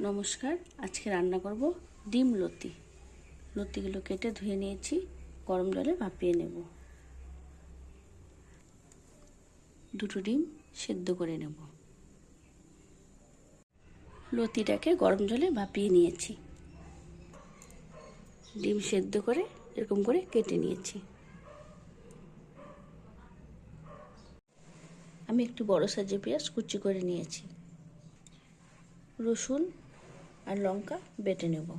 নমস্কার, আজকে রান্না করব ডিম লতি। লতিগুলো কেটে ধুয়ে নিয়েছি, গরম জলে ভাপিয়ে নেব। দুটো ডিম সেদ্ধ করে নেব। লতিটাকে গরম জলে ভাপিয়ে নিয়েছি। ডিম সেদ্ধ করে এরকম করে কেটে নিয়েছি। আমি একটু বড় সাইজের পেঁয়াজ কুচি করে নিয়েছি। রসুন আর লঙ্কা বেটে নেব।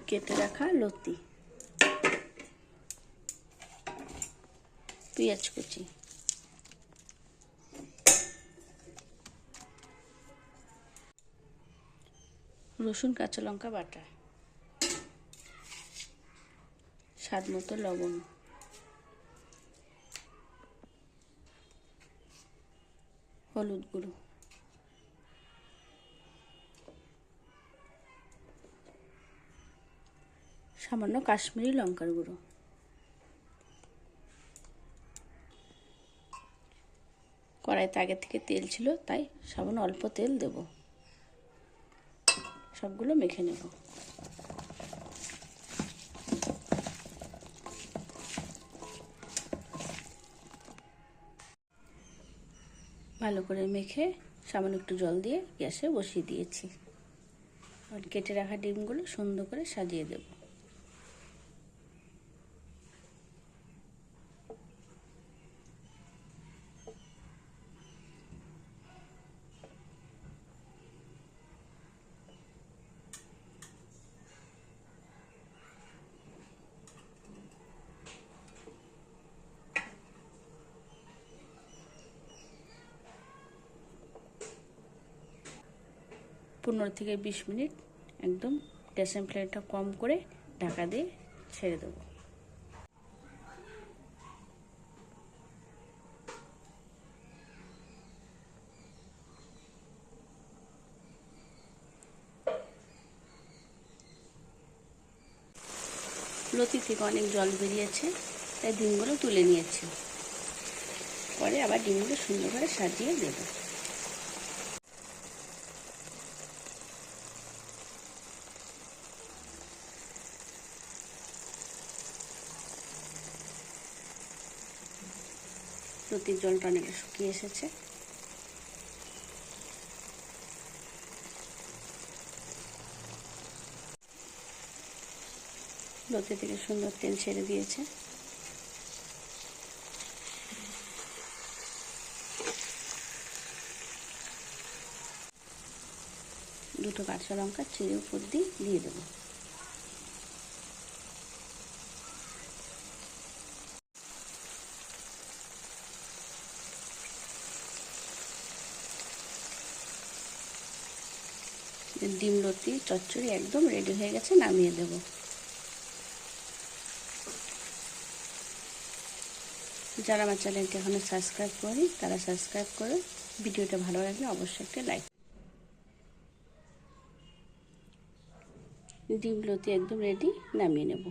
কেটে রাখা লতি, পেঁয়াজ কুচি, রসুন কাঁচা লঙ্কা বাটা, স্বাদ মতো লবণ, হলুদ গুঁড়ো, সামান্য কাশ্মীরি লঙ্কার গুঁড়ো। কড়াইতে আগে থেকে তেল ছিল, তাই সামান্য অল্প তেল দেব। সবগুলো মেখে নেব। ভালো করে মেখে সামান্য একটু জল দিয়ে গ্যাসে বসিয়ে দিয়েছি। আর কেটে রাখা ডিমগুলো সুন্দর করে সাজিয়ে দেব। পনেরো থেকে 20 মিনিট একদম গ্যাসের ফ্লেমটা কম করে ঢাকা দিয়ে ছেড়ে দেবো। লতি থেকে অনেক জল বেরিয়েছে, তাই ডিমগুলো তুলে নিয়েছি। পরে আবার ডিমগুলো সুন্দর করে সাজিয়ে দেব। লতির জলটা অনেকটা শুকিয়ে এসেছে। লতি থেকে সুন্দর তেল ছেড়ে দিয়েছে। দুটো কাঁচা লঙ্কা চিড়ে উপর দিয়ে দেবো। ডিম লতি চচ্চড়ি একদম রেডি হয়ে গেছে, নামিয়ে দেব। যারা আমার চ্যানেলটি এখনো সাবস্ক্রাইব করেনি তারা সাবস্ক্রাইব করে ভিডিওটা ভালো লাগলে অবশ্যই একটা লাইক। ডিম লতি একদম রেডি, নামিয়ে নেব।